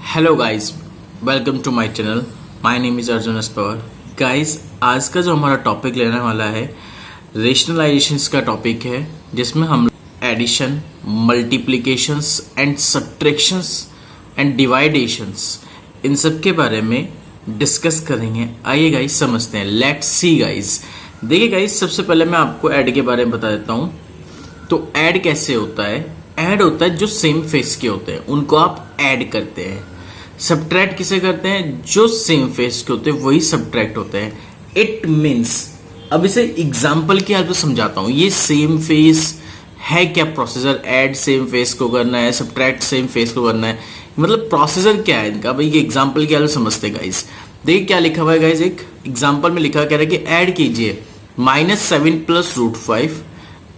Hello guys, welcome to my channel. My name is Arjun S Pawar. Guys, आज का जो हमारा टॉपिक लेने वाला है रेशनलाइजेशंस का टॉपिक है, जिसमें हम addition, multiplications and subtractions and divisions इन सब के बारे में डिस्कस करेंगे। आइए गाइस समझते हैं। Let's see guys. देखिए गाइस, सबसे पहले मैं आपको ऐड के बारे में बता देता हूँ। तो ऐड कैसे होता है? ऐड होता है जो सेम फेस के होते हैं उनको आप ऐड करते हैं। सब्ट्रैक्ट किसे करते हैं? जो सेम फेस के होते हैं वही सब्ट्रैक्ट होते हैं। इट मीन्स, अब इसे एग्जाम्पल के हेल्प से समझाता हूं। ये सेम फेस है क्या प्रोसीजर? ऐड सेम फेस को करना है, सब्ट्रैक्ट सेम फेस को करना है, मतलब प्रोसीजर क्या है इनका? भाई ये एग्जाम्पल के हेल्प से समझते हैं गाइस। देखिए क्या लिखा हुआ है गाइस, एक एग्जाम्पल में लिखा कह रहा है कि ऐड कीजिए -7 + √5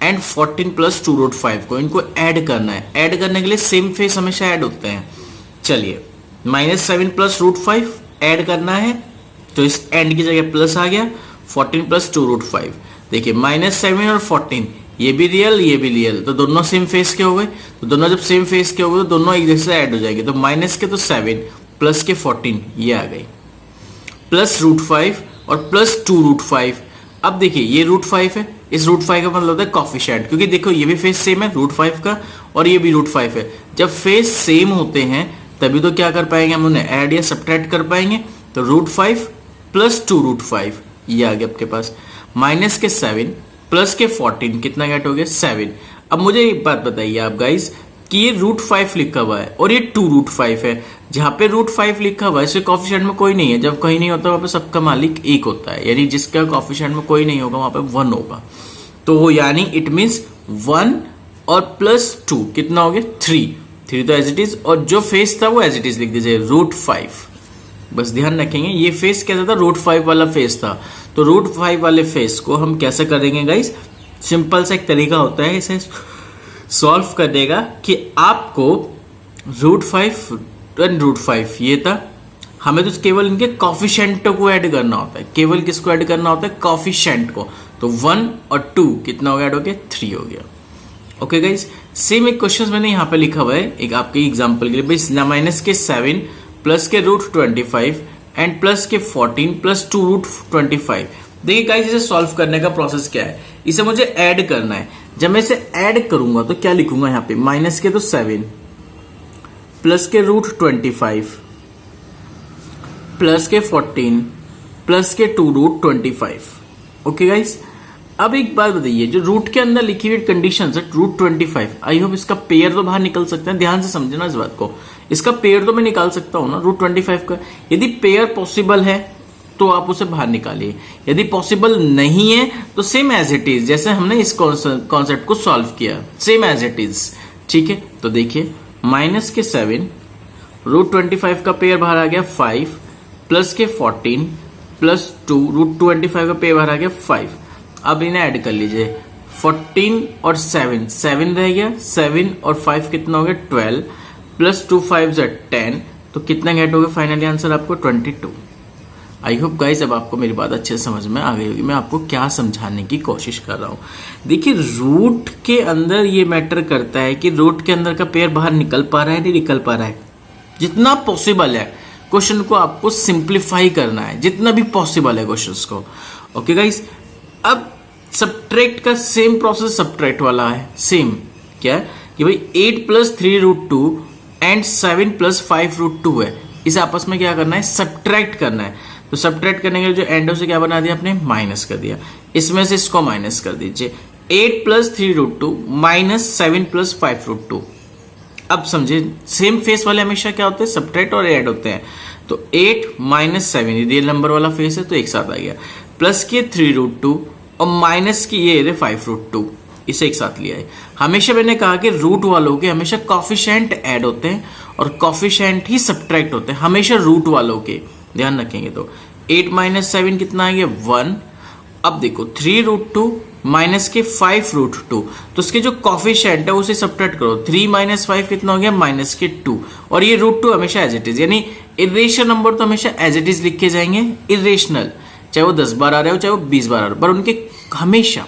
एंड 14 + 2√5 को, इनको ऐड करना है। ऐड करने के लिए सेम फेस हमेशा ऐड होते हैं। चलिए, -7 + √5 ऐड करना है, तो इस एंड की जगह प्लस आ गया। 14 + 2√5, देखिए -7 और 14 ये भी रियल ये भी रियल, तो दोनों सेम फेस के हो गए। तो दोनों जब सेम फेस के हो गए तो दोनों एक जैसे ऐड हो जाएंगे। तो माइनस के तो 7 प्लस के 14 ये आ गई, प्लस √5 और प्लस 2√5। अब देखिए ये √5 है, इस √5 का मतलब होता है कॉफिशिएंट, क्योंकि देखो ये भी फेस सेम है √5 का और ये भी √5 है। जब फेस सेम होते हैं तभी तो क्या कर पाएंगे हम उन्हें ऐड या सब्ट्रैक्ट कर पाएंगे। तो √5 + 2√5 ये आ गया आपके पास। माइनस के 7 प्लस के 14 कितना गेट हो गया? 7। अब मुझे एक बात बताइए आप गाइस कि ये √5 लिखा हुआ है और ये 2√5 है। जहां पे √5 लिखा हुआ है इसके कॉफिशिएंट में कोई नहीं है। जब कहीं नहीं होता वहां पे सबका मालिक एक होता है, यानी जिसका कॉफिशिएंट में कोई नहीं होगा वहां पे 1 होगा। तो यानी इट मीन्स 1 और +2 कितना हो गया? 3 तो एज इट इज, और जो फेस था वो एज इट इज लिख दीजिए √5। बस ध्यान रखेंगे ये फेस कैसा था? √5 वाला फेस था। तो √5 वाले फेस को हम कैसे करेंगे गाइस? सिंपल सा एक तरीका होता है इसे सॉल्व करने का कि आपको √5 एंड √5 ये था, हमें तो केवल इनके कॉफिशिएंट को ऐड करना होता है। केवल किसको ऐड करना होता है? कॉफिशिएंट को। तो 1 और 2 कितना हो गया? ऐड हो गया 3 हो गया। ओके गाइस, सेम एक क्वेश्चन मैंने यहाँ पे लिखा हुआ है एक आपके एग्जांपल के लिए। माइनस के 7 प्लस के √25 एंड प्लस के 14 प्लस 2√25। देखिए गाइस, इसे सॉल्व करने का प्रोसेस क्या है? इसे मुझे ऐड करना है। जब मैं इसे ऐड करूंगा तो क्या लिखूंगा यहाँ पे? माइनस के तो 7 प्लस के √25 प्लस के 14 प्लस के 2√25। ओके गाइस, अब एक बात बताइए, जो रूट के अंदर लिखी हुई कंडीशन है √25, आई होप इसका पेयर तो बाहर निकल सकते हैं। ध्यान से समझना इस बात को, इसका पेयर तो मैं निकाल सकता हूं ना √25 का। यदि पेयर पॉसिबल है तो आप उसे बाहर निकालिए, यदि पॉसिबल नहीं है तो सेम एज इट इज, जैसे हमने इस कॉन्सेप्ट को सॉल्व किया, सेम एज इट इज। ठीक है, तो देखिए माइनस के 7 √25 का पेयर बाहर आ गया 5 प्लस के 14 प्लस 2 √25 का पेयर बाहर आ गया 5। अब इन्हें ऐड कर लीजिए, 14 और 7 रह गया, 7 और 5 कितना हो गया? 12 प्लस 2 5 10, तो कितना गेट हो गया फाइनली आंसर आपको? 22। आई होप गाइस अब आपको मेरी बात अच्छे से समझ में आ गई होगी। मैं आपको क्या समझाने की कोशिश कर रहा हूं। देखिए, रूट के अंदर ये मैटर करता है कि रूट के अंदर का पेयर बाहर निकल पा रहा है नहीं निकल पा रहा है। जितना पॉसिबल है क्वेश्चन को आपको सिंप्लीफाई करना है, जितना भी पॉसिबल है क्वेश्चन को। ओके गाइस, अब सब्ट्रैक्ट का सेम प्रोसेस सब्ट्रैक्ट वाला है। सेम क्या है कि भाई 8 + 3√2 एंड 7 + 5√2 है, इसे आपस में क्या करना है? सब्ट्रैक्ट करना है। तो सब्ट्रैक्ट करने के लिए जो एंड से क्या बना दिया आपने? माइनस कर दिया। इसमें से इसको माइनस कर दीजिए, 8 + 3√2 - 7 + 5√2। अब समझे, सेम फेस वाले हमेशा क्या होते हैं? सब्ट्रैक्ट और ऐड होते हैं। तो 8 - 7 ये रियल नंबर वाला फेस है तो एक साथ आ गया, प्लस के 3√2 और माइनस की ये 5√2, इसे एक साथ लिया है। हमेशा मैंने कहा कि रूट वालों के हमेशा कॉफिशिएंट ऐड होते हैं और कॉफिशिएंट ही सब्ट्रैक्ट होते हैं, हमेशा रूट वालों के। ध्यान रखेंगे। तो 8 - 7 कितना आ गया? 1। अब देखो 3√2 माइनस के 5√2, तो उसके जो कॉफिशिएंट है उसे सब्ट्रैक्ट करो। 3 - 5 कितना हो गया? -2। और ये √2 हमेशा एज इट इज, यानी इरेशनल नंबर तो हमेशा एज इट इज लिखे जाएंगे। इरेशनल चाहे वो 10 बार आ रहे हो चाहे वो 20 बार आ रहे हो, पर उनके हमेशा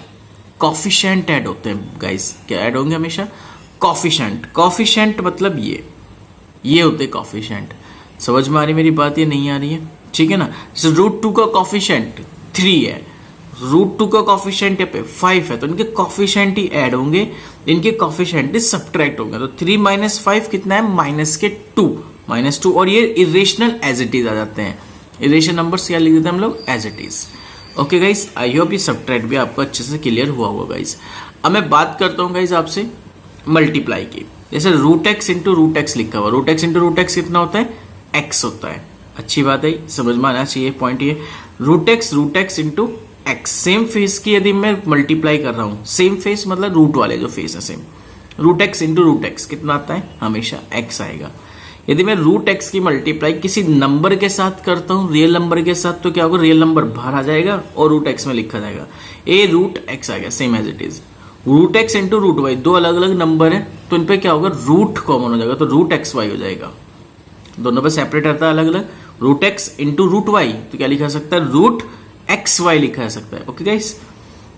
कॉफिशिएंट ऐड होते हैं गाइस। क्या ऐड होंगे? हमेशा कॉफिशिएंट। कॉफिशिएंट मतलब ये होते कॉफिशिएंट। समझ में आ रही मेरी बात, ये नहीं आ रही है? ठीक है ना। जैसे रूट 2 का कॉफिशिएंट 3 है, रूट 2 का कॉफिशिएंट यहाँ पे 5 है, तो इनके कॉफिशिएंट ही ऐड होंगे, इनके कॉफिशिएंट ही सबट्रैक्ट होंगे। तो 3 माइनस 5 कितना है? -2, और ये इरेशनल एज इट इज आ जाते हैं। इरेशनल नंबर्स क्या लिख देते हैं हम लोग? As it is. Okay guys, I hope ये सबट्रैक्ट भी आपको अच्छे से क्लियर हुआ होगा गाइस। अब मैं बात करता हूँ गाइस आपसे मल्टीप्लाई की। जैसे root X into root X लिखा हुआ, root X into root X कितना होता है? एक्स होता है। अच्छी बात है, समझ में आना चाहिए पॉइंट ये। Root X into X, same face की यदि मैं मल्टीप्लाई कर रहा हूं, सेम फेस मतलब रूट वाले जो फेस है same, root X into root X कितना आता है? हमेशा एक्स आएगा। यदि मैं रूट एक्स की मल्टीप्लाई किसी नंबर के साथ करता हूं, रियल नंबर के साथ, तो क्या होगा? रियल नंबर बाहर आ जाएगा और रूट एक्स में लिखा जाएगा, ए रूट एक्स आ गया, same as it is. Root X into root Y, दो अलग अलग नंबर है, तो इन पे क्या होगा? रूट कॉमन हो जाएगा, तो रूट एक्स वाई हो जाएगा। दोनों पे सेपरेट रहता है अलग अलग। Root X into root Y, तो क्या लिखा सकता है? रूट एक्स वाई लिखा जा सकता है। Okay guys,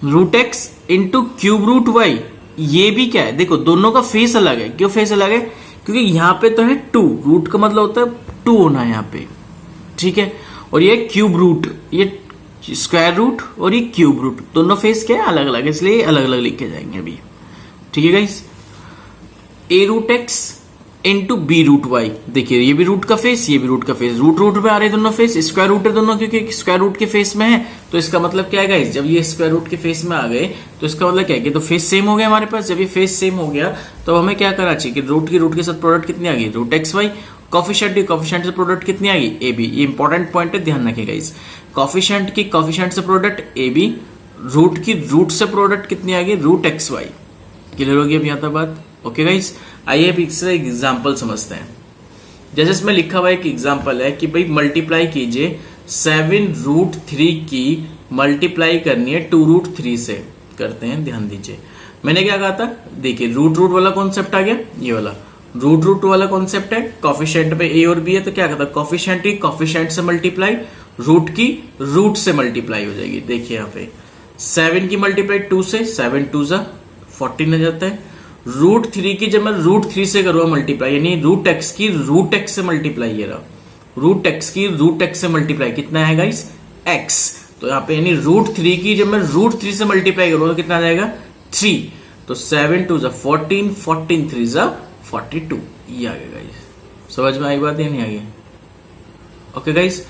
root X into cube root Y, ये भी क्या है? देखो दोनों का फेस अलग है। क्यों फेस अलग है? क्योंकि यहां पे तो है 2, रूट का मतलब होता है 2 होना है यहाँ पे, ठीक है। और ये क्यूब रूट, ये स्क्वायर रूट और ये क्यूब रूट, दोनों फेस क्या है? अलग अलग, इसलिए अलग अलग लिखे जाएंगे अभी, ठीक है guys. A root X into B root Y, देखिए ये भी रूट का फेस, ये भी रूट का फेस, रूट रूट में आ रहे दोनों फेस, स्क्वायर रूट है दोनों, क्योंकि स्क्वायर रूट के फेस में है, तो इसका मतलब क्या है गाइस? जब ये स्क्वायर रूट के फेस में आ गए तो इसका मतलब क्या है कि तो फेस सेम हो गया हमारे पास। जब ये फेस सेम हो गया तो हमें क्या करना चाहिए कि रूट की रूट के साथ प्रोडक्ट कितनी आ गई? Root X Y. कॉफिशिएंट से प्रोडक्ट कितनी आ गई? A B. ये इंपॉर्टेंट पॉइंट है, ध्यान रखिएगा गाइस। कॉफिशिएंट से प्रोडक्ट ए बी, रूट की रूट से प्रोडक्ट कितनी आ गई? Root X Y. क्लियर हो गई अब यहाँ तक बात? ओके गाइस, आइए अब इससे एग्जाम्पल समझते हैं। जैसे इसमें लिखा हुआ एक एग्जाम्पल है कि भाई मल्टीप्लाई कीजिए 7√3 की मल्टीप्लाई करनी है 2√3 से। करते हैं, ध्यान दीजिए। मैंने क्या कहा था? देखिए रूट रूट वाला कॉन्सेप्ट आ गया, ये वाला रूट रूट वाला कॉन्सेप्ट है। कॉफिशिएंट पे ए और बी है, तो क्या कहता है? कॉफिशिएंट से मल्टीप्लाई, रूट की रूट से मल्टीप्लाई हो जाएगी। देखिए यहाँ पे 7 की मल्टीप्लाई 2 से, 7 2 जा 14 आ जाता है। रूट 3 की जब मैं रूट 3 से करूंगा मल्टीप्लाई, यानी रूट एक्स की रूट एक्स से मल्टीप्लाई, ये रहा रूट एक्स की रूट एक्स से मल्टीप्लाई, कितना है गाइस? एक्स। तो यहाँ पे यानी रूट 3 की जब मैं रूट 3 से मल्टीप्लाई करूंगा तो कितना आ जाएगा? 3। तो 7 2 जा 14, 14 3 जा 42, ये आ गया गाइस। समझ में आई बात या नहीं आई? ओके गाइस,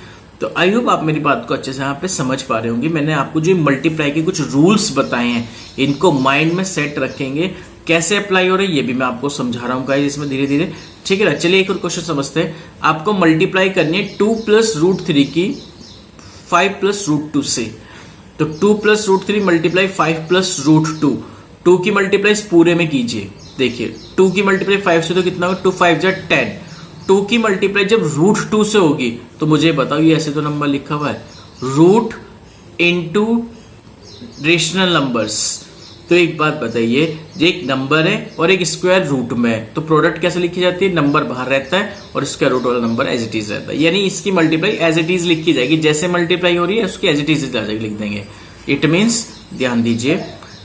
तो आई होप आप मेरी बात को अच्छे से यहाँ पे समझ पा रहे होंगे। मैंने आपको जो मल्टीप्लाई के कुछ रूल्स बताए हैं, इनको माइंड में सेट रखेंगे। कैसे अप्लाई हो रहे हैं ये भी मैं आपको समझा रहा हूँ गाइस इसमें धीरे धीरे, ठीक है ना। चलिए एक और क्वेश्चन समझते हैं। आपको मल्टीप्लाई करनी है 2 + √3 की 5 + √2 से। तो 2 + √3 मल्टीप्लाई 5 + √2, 2 की मल्टीप्लाई पूरे में कीजिए। देखिए 2 की मल्टीप्लाई 5 से तो कितना होगा? 2 5 जा 10। 2 की मल्टीप्लाई जब √2 से होगी तो मुझे बताओ, ये ऐसे तो नंबर लिखा हुआ है रूट इंटू रेशनल नंबर्स। तो एक बात बताइए, ये एक नंबर है और एक स्क्वायर रूट में है, तो प्रोडक्ट कैसे लिखी जाती है? नंबर बाहर रहता है और स्क्वायर रूट वाला नंबर एज इट इज रहता है, यानी इसकी मल्टीप्लाई एज इट इज लिखी जाएगी। जैसे मल्टीप्लाई हो रही है उसकी एज इट इज लिख देंगे। इट मीन्स, ध्यान दीजिए,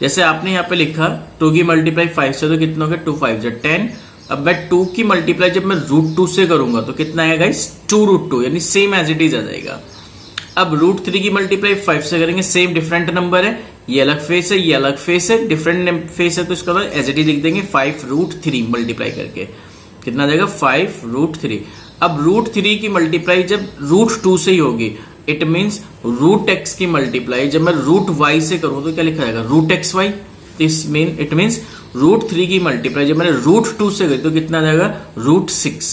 जैसे आपने यहाँ पे लिखा 2 की मल्टीप्लाई 5 से तो कितना हो गया? 2 5 जा 10। अब मैं 2 की मल्टीप्लाई जब मैं √2 से करूंगा तो कितना आएगा गाइस? 2√2, यानी सेम एज इट इज आ जाएगा। अब √3 की मल्टीप्लाई 5 से करेंगे, सेम डिफरेंट नंबर है, ये अलग फेस है, ये अलग फेस है, डिफरेंट फेस है, तो इसका मतलब एज इट इज लिख देंगे 5√3 मल्टीप्लाई करके कितना आ जाएगा? 5√3। अब √3 की मल्टीप्लाई जब √2 से ही होगी, इट मीन्स रूट एक्स की मल्टीप्लाई जब मैं रूट वाई से करूं तो क्या लिखा जाएगा? Root X Y. It means √3 की मल्टीप्लाई जब मैंने √2 से करी तो कितना आ जाएगा? √6।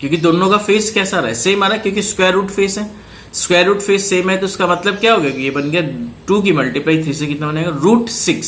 क्योंकि दोनों का फेस कैसा रहा है? सेम आ रहा है, क्योंकि स्क्वायर रूट फेस है, स्क्वायर रूट फेस सेम है, तो उसका मतलब क्या हो गया कि ये बन गया 2 की मल्टीप्लाई 3 से कितना बनेगा? √6।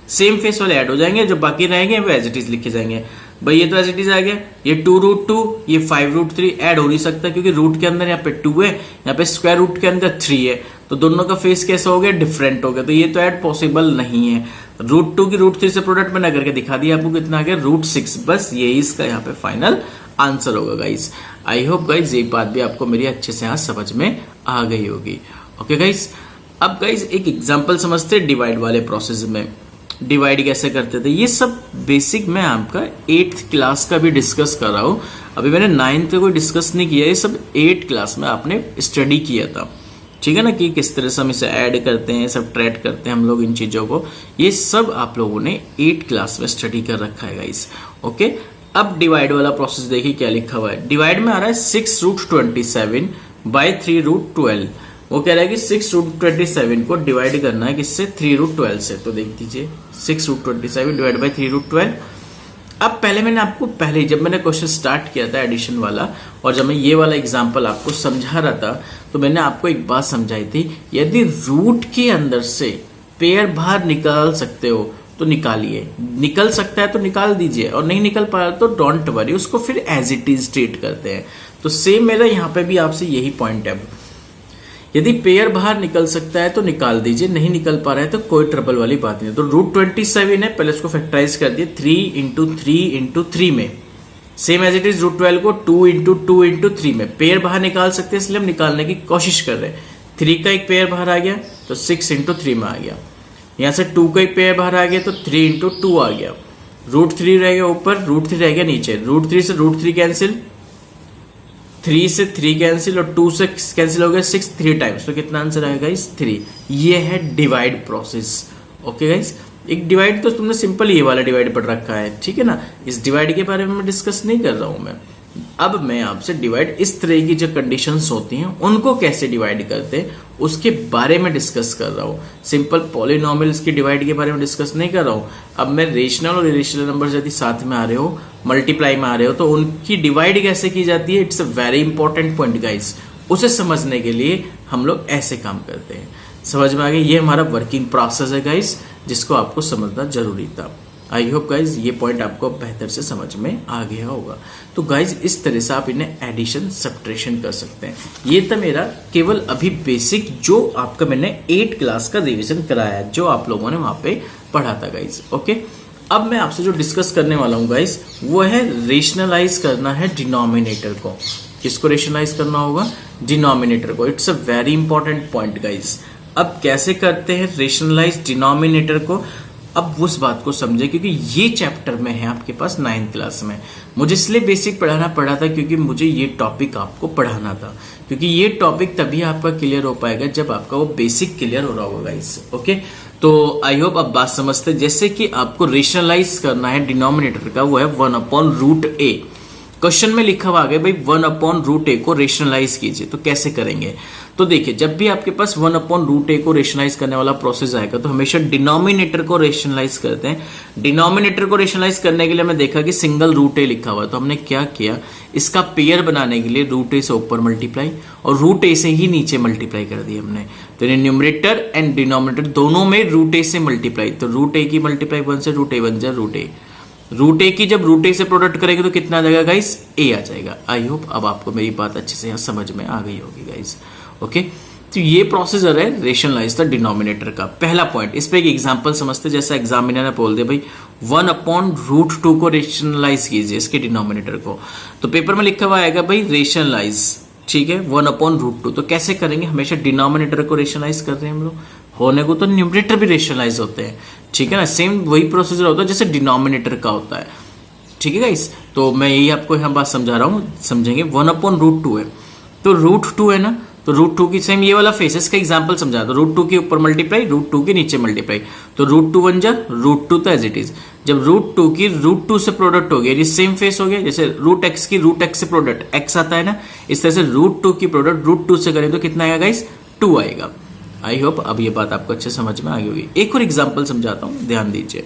सेम फेस वाले ऐड हो जाएंगे, जो बाकी रहेंगे वो एज इट इज लिखे जाएंगे। भाई ये तो एज इट इज आ गया, ये 2√2, ये 5√3 ऐड हो नहीं सकता क्योंकि रूट के अंदर यहाँ पे 2 है, यहाँ पे स्क्वायर रूट के अंदर 3 है, तो दोनों का फेस कैसा हो गया? डिफरेंट हो गया, तो ये तो ऐड पॉसिबल नहीं है। √2 की √3 से प्रोडक्ट मैंने करके दिखा दिया आपको, कितना आ गया? √6। बस यही इसका यहाँ पे फाइनल आंसर होगा गाइस। आई होप गाइस ये बात भी आपको मेरी अच्छे से यहाँ समझ में आ गई होगी। ओके गाइस, अब गाइस एक एग्जांपल समझते हैं डिवाइड वाले प्रोसेस में। डिवाइड कैसे करते थे ये सब बेसिक मैं आपका 8th क्लास का भी डिस्कस कर रहा हूँ। अभी मैंने 9th कोई डिस्कस नहीं किया, ये सब 8 क्लास में आपने स्टडी किया था, ठीक है ना, कि किस तरह से हम इसे ऐड करते हैं, सब ट्रैक करते हैं हम लोग इन चीजों को, ये सब आप लोगों ने 8 क्लास में स्टडी कर रखा है गाइस। ओके, अब डिवाइड वाला प्रोसेस देखिए क्या लिखा हुआ है। डिवाइड में आ रहा है 6√27 बाई 3√12। वो कह रहा है कि 6√27 को डिवाइड करना है किससे, 3√12 से। तो देख दीजिए 6√27 डिवाइड बाई 3√12। अब पहले मैंने आपको जब मैंने क्वेश्चन स्टार्ट किया था एडिशन वाला, और जब मैं ये वाला एग्जांपल आपको समझा रहा था, तो मैंने आपको एक बात समझाई थी, यदि रूट के अंदर से पेयर बाहर निकाल सकते हो तो निकालिए, निकल सकता है तो निकाल दीजिए, और नहीं निकल पा रहा तो डोंट वरी, उसको फिर एज इट इज ट्रीट करते हैं। तो सेम मेरा यहाँ पे भी आपसे यही पॉइंट है, यदि पेयर बाहर निकल सकता है तो निकाल दीजिए, नहीं निकल पा रहा है तो कोई ट्रबल वाली बात नहीं। तो √27 है, पहले इसको फैक्टराइज कर दिए 3 × 3 × 3 में, सेम एज इट इज √12 को 2 × 2 × 3 में। पेयर बाहर निकाल सकते हैं इसलिए हम निकालने की कोशिश कर रहे हैं। 3 का एक पेयर बाहर आ गया तो 6 × 3 में आ गया, यहां से 2 का एक पेयर बाहर आ गया तो 3 × 2 आ गया, √3 रह गया ऊपर, √3 रह गया नीचे, √3 से √3 कैंसिल, 3 से 3 कैंसिल, और 2 से कैंसिल हो गया 6 3 टाइम्स, तो कितना आंसर आएगा गाइस 3। ये है डिवाइड प्रोसेस। ओके गाइस, एक डिवाइड तो तुमने सिंपल ये वाला डिवाइड पढ़ रखा है, ठीक है ना, इस डिवाइड के बारे में मैं डिस्कस नहीं कर रहा हूं मैं। अब मैं आपसे डिवाइड इस तरह की जो कंडीशंस होती हैं उनको कैसे डिवाइड करते हैं उसके बारे में डिस्कस कर रहा हूं। सिंपल पॉलिनोमियल्स की डिवाइड के बारे में डिस्कस नहीं कर रहा हूं। अब मैं रेशनल और इरेशनल नंबर यदि साथ में आ रहे हो, मल्टीप्लाई में आ रहे हो, तो उनकी डिवाइड कैसे की जाती है, it's a very important point guys. उसे समझने के लिए हम लोग ऐसे काम करते हैं। समझ में आ गया, ये हमारा वर्किंग प्रोसेस है गाइस, जिसको आपको समझना जरूरी था। आई होप गाइज ये पॉइंट आपको बेहतर से समझ में आ गया होगा। तो गाइज इस तरह से आप इन्हें एडिशन सब्ट्रैक्शन कर सकते हैं। ये था मेरा केवल अभी बेसिक जो आपका मैंने 8 क्लास का रिवीजन कराया है, जो आप लोगों ने वहां पे पढ़ा था गाइज। ओके, अब मैं आपसे जो डिस्कस करने वाला हूं गाइज वो है रेशनलाइज करना है डिनोमिनेटर को। किसको रेशनलाइज करना होगा, डिनोमिनेटर को। It's a very important point guys. अब कैसे करते हैं रेशनलाइज डिनोमिनेटर को, अब उस बात को समझे, क्योंकि ये चैप्टर में है आपके पास 9th क्लास में। मुझे इसलिए बेसिक पढ़ाना पड़ा था क्योंकि मुझे ये टॉपिक आपको पढ़ाना था, क्योंकि ये टॉपिक तभी आपका क्लियर हो पाएगा जब आपका वो बेसिक क्लियर हो रहा होगा गाइस। ओके, तो आई होप अब बात समझते हैं। जैसे कि आपको रेशनलाइज करना है डिनोमिनेटर का, वो है 1/√a। क्वेश्चन में लिखा हुआ है भाई 1/√a को रेशनलाइज कीजिए, तो कैसे करेंगे। तो देखिए, जब भी आपके पास 1/√a को रेशनलाइज करने वाला प्रोसेस आएगा तो हमेशा डिनोमिनेटर को रेशनलाइज करते हैं। डिनोमिनेटर को रेशनलाइज करने के लिए हमने देखा कि सिंगल √a लिखा हुआ है, तो हमने क्या किया, इसका पेयर बनाने के लिए √a से ऊपर मल्टीप्लाई और √a से ही नीचे मल्टीप्लाई कर दिया हमने। तो न्यूमरेटर एंड डिनोमिनेटर दोनों में √a से मल्टीप्लाई, तो √a की मल्टीप्लाई 1 से √a बन जाए √a। √a की जब √a से प्रोडक्ट करेंगे तो कितना आ जाएगा गाइस, a आ जाएगा। आई होप अब आपको मेरी बात अच्छे से यहाँ समझ में आ गई होगी गाइस। ओके, तो ये प्रोसीजर है रेशनलाइज द डिनोमिनेटर का। पहला पॉइंट, इस पे एक एग्जांपल समझते हैं। जैसा एग्जामिनर ने बोल दिया भाई 1/√2 को रेशनलाइज कीजिए, इसके डिनोमिनेटर को। तो पेपर में लिखा हुआ आएगा भाई रेशनलाइज, ठीक है, 1/√2। तो कैसे करेंगे, हमेशा डिनोमिनेटर को रेशनलाइज कर रहे हैं हम लोग, होने को तो न्यूमरेटर भी रेशनलाइज होते हैं, ठीक है ना। सेम वही प्रोसीजर होता है जैसे डिनोमिनेटर का होता है, ठीक है गाइस। तो मैं यही आपको यहाँ बात समझा रहा हूँ, समझेंगे। 1/√2 है तो √2 है ना, तो √2 की सेम ये वाला फेसेस का एग्जांपल समझा दो। √2 के ऊपर मल्टीप्लाई, √2 के नीचे मल्टीप्लाई, तो √2 बन जा, √2 तो एज इट इज। जब √2 की √2 से प्रोडक्ट हो गया, ये सेम फेस हो गया। जैसे √x की √x से प्रोडक्ट x आता है ना, इस तरह से √2 की प्रोडक्ट √2 से करें तो कितना आएगा गाइस, 2 आएगा। आई होप अब ये बात आपको अच्छे समझ में आ गई होगी। एक और एग्जाम्पल समझाता हूँ, ध्यान दीजिए।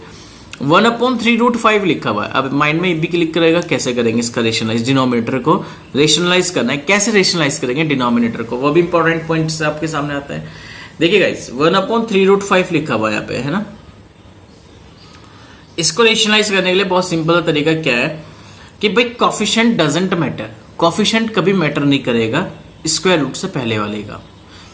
1/3√5 लिखा हुआ है। अब माइंड में ये भी क्लिक करेगा, कैसे करेंगे इसका रेशनलाइज, डिनोमिनेटर को रेशनलाइज करना है। कैसे रेशनलाइज करेंगे डिनोमिनेटर को, वो भी इंपॉर्टेंट पॉइंट आपके सामने आता है। देखिए गाइस 1/3√5 लिखा हुआ है यहाँ पे, है ना। इसको रेशनलाइज करने के लिए बहुत सिंपल तरीका क्या है कि भाई कोफिशिएंट डजंट मैटर, कोफिशिएंट कभी मैटर नहीं करेगा स्क्वायर रूट से पहले वाले का।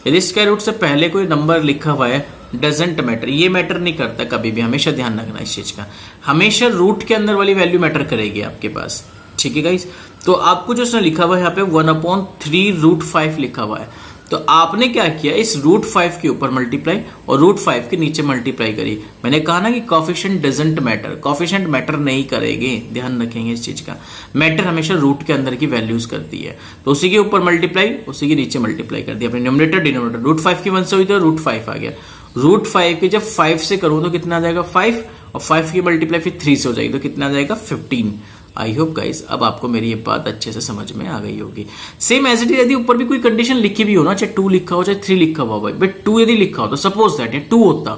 यदि स्क्वायर रूट से पहले कोई नंबर लिखा हुआ है डजेंट मैटर, ये मैटर नहीं करता कभी भी, हमेशा ध्यान रखना इस चीज का। हमेशा रूट के अंदर वाली वैल्यू मैटर करेगी आपके पास, ठीक है गाइस। तो आपको जो उसने लिखा हुआ है यहाँ पे 1/3√5 लिखा हुआ है, तो आपने क्या किया, इस √5 के ऊपर मल्टीप्लाई और √5 के नीचे मल्टीप्लाई करी। मैंने कहा ना कि coefficient doesn't matter, coefficient matter नहीं करेंगे, ध्यान रखेंगे इस चीज का। मैटर हमेशा रूट के अंदर की वैल्यूज करती है। तो उसी के ऊपर मल्टीप्लाई, उसी के नीचे मल्टीप्लाई कर दिया अपने न्यूमरेटर डिनोमिनेटर। √5 की 1 से हुई तो √5 आ गया। √5 के जब 5 से करूं तो कितना आ जाएगा 5, और 5 की मल्टीप्लाई फिर 3 से हो जाएगी तो कितना आ जाएगा 15। आई होप गाइस अब आपको मेरी ये बात अच्छे से समझ में आ गई होगी। सेम एज इट इज यदि ऊपर भी कोई कंडीशन लिखी भी हो ना, चाहे 2 लिखा हो चाहे 3 लिखा हुआ भाई, बट 2 यदि लिखा हो तो सपोज दैट 2 होता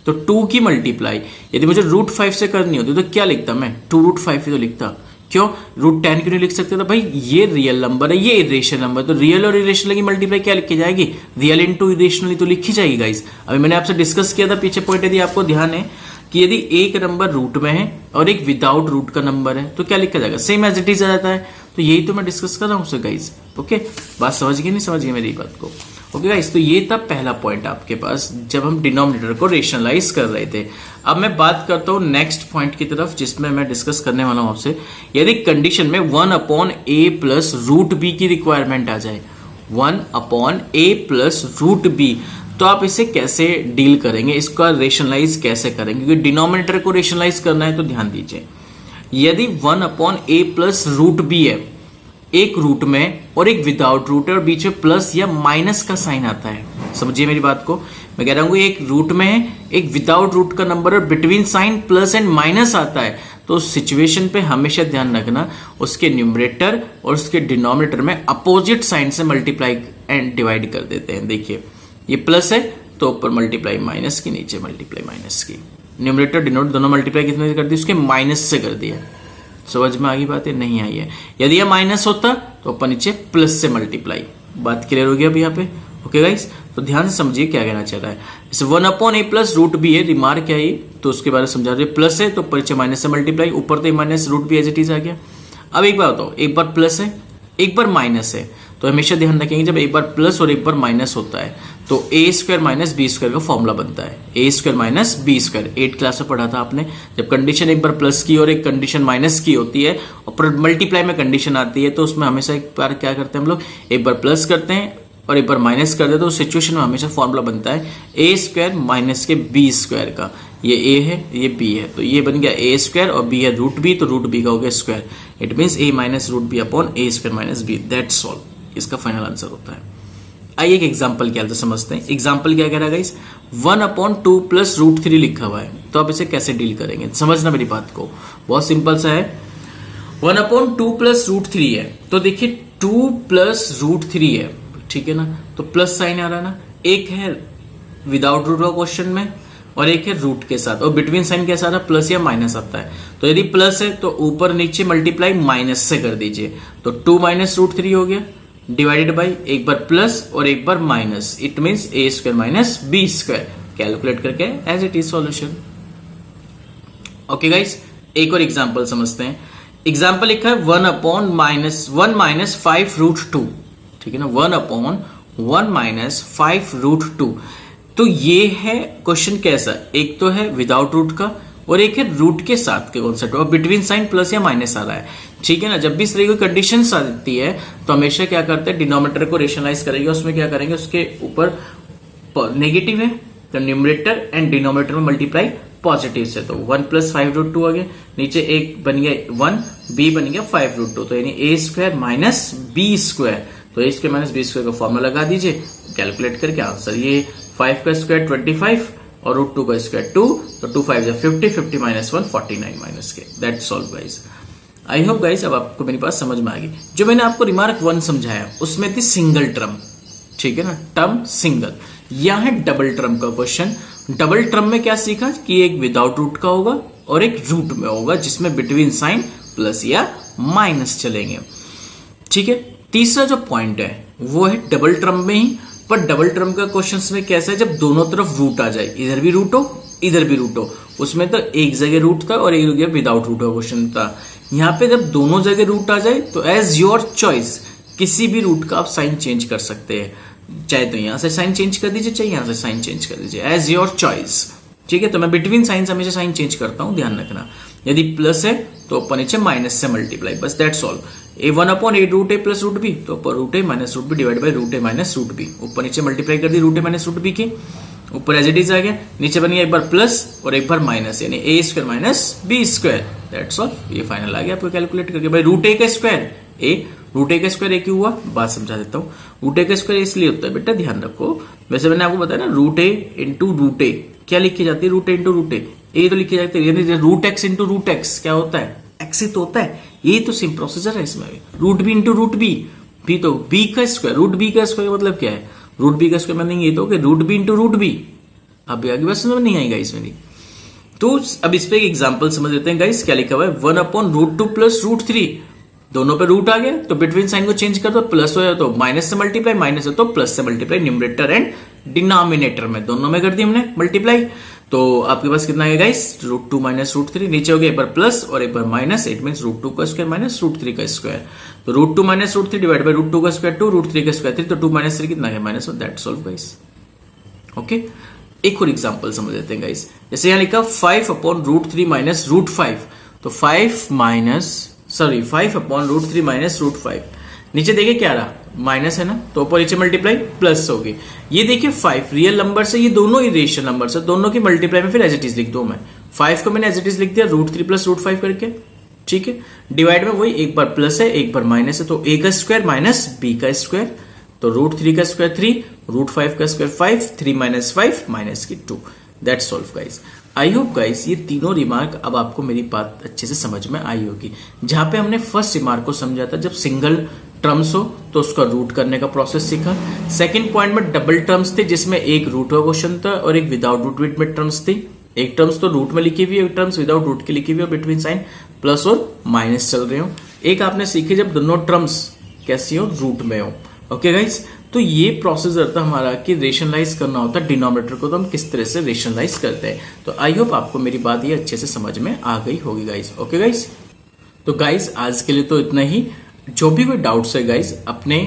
तो 2 की मल्टीप्लाई यदि मुझे √5 से करनी होती तो क्या लिखता मैं, 2√5 ही तो लिखता। क्यों √10 क्यों नहीं लिख सकते? तो भाई ये रियल नंबर है, ये इरेशनल नंबर, तो रियल और इरेशनल की मल्टीप्लाई क्या लिखी जाएगी, रियल इंटू इरेशनल तो लिखी जाएगी गाइस। अभी मैंने आपसे डिस्कस किया था पीछे पॉइंट, यदि आपको ध्यान है कि यदि एक नंबर रूट में है और एक विदाउट रूट का नंबर है तो क्या लिखा जाएगा, सेम एज इट इज आ जाता है। तो यही तो मैं डिस्कस कर रहा हूं गाइस। ओके, बात समझ गए नहीं समझ गए मेरी बात को? ओके गाइस, तो ये था पहला पॉइंट आपके पास जब हम डिनोमिनेटर को रेशनलाइज कर रहे थे। अब मैं बात करता हूं नेक्स्ट पॉइंट की तरफ जिसमें मैं डिस्कस करने वाला हूं आपसे, यदि कंडीशन में 1/a प्लस √b की रिक्वायरमेंट आ जाए, 1/a प्लस √b, तो आप इसे कैसे डील करेंगे, इसका रेशनलाइज कैसे करेंगे? क्योंकि डिनोमिनेटर को रेशनलाइज करना है तो ध्यान दीजिए, यदि 1/a प्लस √b है, एक रूट में और एक विदाउट रूट है और बीच में प्लस या माइनस का साइन आता है, समझिए मेरी बात को। मैं कह रहा हूं एक रूट में है, एक विदाउट रूट का नंबर और between sign plus and minus आता है, तो उस सिचुएशन पे हमेशा ध्यान रखना उसके न्यूमरेटर और उसके डिनोमिनेटर में अपोजिट साइन से मल्टीप्लाई एंड डिवाइड कर देते हैं। देखिए ये प्लस है तो ऊपर मल्टीप्लाई माइनस की, नीचे मल्टीप्लाई माइनस की, न्यूमरेटर डिनोमिनेटर दोनों मल्टीप्लाई कितने से कर दी, उसके माइनस से कर दिया। समझ में आ गई बात है? नहीं आई है। यदि यह माइनस होता तो ऊपर नीचे प्लस से मल्टीप्लाई। बात क्लियर हो गया अभी यहाँ पे? ओके गाइस, तो ध्यान से समझिए क्या कहना चाह रहा है। जैसे 1/a प्लस √b है, रिमार्क क्या है तो उसके बारे में समझा रहे, प्लस है तो ऊपर नीचे माइनस से मल्टीप्लाई, ऊपर तो minus √b as it is आ गया। अब एक बार बताओ, एक बार प्लस है एक बार माइनस है, तो हमेशा ध्यान रखेंगे जब एक बार प्लस और एक बार माइनस होता है तो a² माइनस b² का फॉर्मूला बनता है, a² माइनस b²। 8 क्लास में पढ़ा था आपने, जब कंडीशन एक बार प्लस की और एक कंडीशन माइनस की होती है और मल्टीप्लाई में कंडीशन आती है तो उसमें हमेशा एक बार क्या करते हैं हम लोग, एक बार प्लस करते हैं और एक बार माइनस कर देते हैं, तो उस सिचुएशन में हमेशा फॉर्मूला बनता है a² माइनस के b² का। ये a है ये b है, तो ये बन गया a² और b है √b, तो √b का हो गया square. It means a minus √b upon a² minus b, that's all, इसका फाइनल आंसर होता है। आइए एक एग्जाम्पल क्या तो समझते हैं। एग्जाम्पल क्या कह रहा है गाइस, 1/2 प्लस √3 लिखा हुआ है, तो आप इसे कैसे डील करेंगे, समझना मेरी बात को। बहुत सिंपल सा है, 1/2 प्लस √3 है, तो देखिए 2 प्लस √3 है, ठीक है ना, तो प्लस साइन आ रहा है ना, एक है विदाउट रूट का क्वेश्चन में और एक है रूट के साथ, और बिटवीन साइन कैसा आता है, प्लस या माइनस आता है। तो यदि प्लस है तो ऊपर नीचे मल्टीप्लाई माइनस से कर दीजिए, तो 2 माइनस √3 हो गया, डिवाइडेड बाई एक बार प्लस और एक बार minus, it means a² minus b²। Calculate करके as it is solution. Okay guys, एक और एग्जांपल समझते हैं। एग्जांपल लिखा है 1/1 माइनस 5√2, ठीक है ना, 1/1 माइनस 5√2। तो ये है क्वेश्चन कैसा, एक तो है विदाउट रूट का और एक है रूट के साथ के कॉन्सेप्ट, और बिटवीन साइन प्लस या माइनस आ रहा है, ठीक है ना। जब भी इस तरह की कंडीशन आती है तो हमेशा क्या करते हैं, डिनोमिनेटर को रेशनलाइज करेंगे, उसमें क्या करेंगे, उसके ऊपर नेगेटिव है तो न्यूमरेटर एंड डिनोमिनेटर में मल्टीप्लाई पॉजिटिव से, तो 1 प्लस 5√2 आ गया, नीचे एक बन गया 1, b बन गया 5√2, तो यानी a² माइनस b², तो a² माइनस b² का फॉर्मूला लगा दीजिए, कैलकुलेट करके आंसर ये 5 का स्क्वायर 25 और √2 का स्क्वायर 2, तो 2 5 50, 50 माइनस 1 49 माइनस के, that's all guys. I hope guys अब आपको मेरी बात समझ में आ गई। जो मैंने आपको रिमार्क 1 समझाया उसमें थी सिंगल टर्म, ठीक है ना, टर्म सिंगल। यह है डबल टर्म का क्वेश्चन। डबल टर्म में क्या सीखा कि एक विदाउट रूट का होगा और एक रूट में होगा जिसमें बिटवीन साइन प्लस या माइनस चलेंगे, ठीक है। तीसरा जो पॉइंट है वो है डबल टर्म में ही, पर डबल टर्म का क्वेश्चन में कैसा है, जब दोनों तरफ रूट आ जाए, इधर भी रूट हो इधर भी रूट हो, उसमें तो एक जगह रूट था और एक जगह विदाउट रूट का क्वेश्चन था। यहाँ पे जब दोनों जगह रूट आ जाए तो एज योर चॉइस किसी भी रूट का आप साइन चेंज कर सकते हैं, चाहे तो यहां से साइन चेंज कर दीजिए चाहे यहां से साइन चेंज कर दीजिए, एज योर चॉइस, ठीक है। तो मैं बिटवीन साइन हमेशा साइन चेंज करता हूं, ध्यान रखना। यदि प्लस है तो ऊपर नीचे माइनस से मल्टीप्लाई, बस that's all. a1 upon a root A plus root B, तो ऊपर root A minus root B divide by root A minus root B, ऊपर नीचे मल्टीप्लाई कर दी root A minus root B की, ऊपर एज इट इज आ गया, नीचे बन गया एक बार प्लस और एक बार माइनस, यानी A square minus B square, that's all. ये फाइनल आ गया आपको कैलकुलेट करके। भाई रूट ए का स्क्वायर ए, रूट ए का स्क्वायर ए क्यों हुआ, बात समझा देता हूँ। रूट ए का स्क्वायर इसलिए होता है बेटा, ध्यान रखो, वैसे मैंने आपको बताया ना root A into root A क्या लिखी जाती है, root A into root A तो लिखी जाती है, root X into root X क्या होता है, एक्स ही तो होता है, ये तो सेम प्रोसीजर है इसमें भी। Root B into root B तो बी का स्क्वायर, रूट बी का स्क्वायर मतलब क्या है, रूट बी का स्क्वायर मतलब ये तो कि root B into root B. अब आगे बस समझ नहीं आएगा इसमें, तो अब इस पे एक एग्जांपल समझ लेते हैं गाइस। क्या लिखा हुआ है, 1 अपॉन रूट 2 प्लस रूट 3, दोनों पे रूट आ गया तो बिटवीन साइन को चेंज कर दो, प्लस हो तो माइनस से मल्टीप्लाई, माइनस है तो प्लस से मल्टीप्लाई, न्यूमरेटर एंड डिनोमिनेटर में दोनों में कर दी हमने मल्टीप्लाई। तो आपके पास कितना है गाइस, रूट 2 माइनस रूट 3, नीचे हो गया एक बार प्लस और एक बार माइनस, इट मीन रूट 2 का स्क्वायर माइनस रूट 3 का स्क्वायर, तो root 2 minus root 3 divide by root 2 का स्क्वायर 2, रूट 3 का स्क्वायर 3, तो 2 माइनस 3 कितना है minus, that's all guys. Okay, एक और एग्जांपल समझ लेते हैं गाइस। जैसे यहां लिखा 5 अपॉन रूट 3 माइनस रूट 5, तो 5 अपॉन रूट 3 माइनस रूट 5, नीचे देखिए क्या रहा, माइनस है ना, तो ऊपर नीचे मल्टीप्लाई प्लस होगी। ये देखिए 5 रियल नंबर से, ये दोनों ही रेशनल नंबर से, दोनों की मल्टीप्लाई में फिर एज इट इज लिख दो मैं, 5 को मैंने एज इट इज लिख दिया रूट 3 प्लस रूट 5 करके, ठीक है। डिवाइड में वही एक बार प्लस है एक बार माइनस है, तो ए का स्क्वायर माइनस बी का स्क्वायर, तो रूट 3 का स्क्वायर 3, रूट 5 का स्क्वायर 5, 3 माइनस 5 माइनस की 2, that's all guys. I hope guys ये तीनों रिमार्क अब आपको मेरी बात अच्छे से समझ में आई होगी। जहां पे हमने फर्स्ट रिमार्क को समझा था, जब सिंगल टर्म्स हो तो उसका रूट करने का प्रोसेस सीखा। सेकंड पॉइंट में डबल टर्म्स थे जिसमें एक रूट का क्वेश्चन था और एक विदाउट रूट में टर्म्स थी, एक टर्म्स तो रूट में लिखी हुई है, एक टर्म्स विदाउट रूट की लिखी हुई है, बिटवीन साइन प्लस और माइनस चल रहे हो। एक आपने सीखे जब दोनों टर्म्स कैसी हो, रूट में हो। ओके गाइस, तो ये प्रोसीजर था हमारा कि रेशनलाइज करना होता है डिनोमिनेटर को, तो हम किस तरह से रेशनलाइज करते हैं। तो आई होप आपको मेरी बात ये अच्छे से समझ में आ गई होगी गाइस। ओके गाइस, तो गाइस आज के लिए तो इतना ही। जो भी कोई डाउट्स है गाइस अपने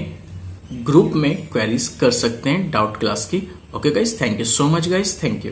ग्रुप में क्वेरीज कर सकते हैं डाउट क्लास की। Okay guys, thank you so much guys, thank you.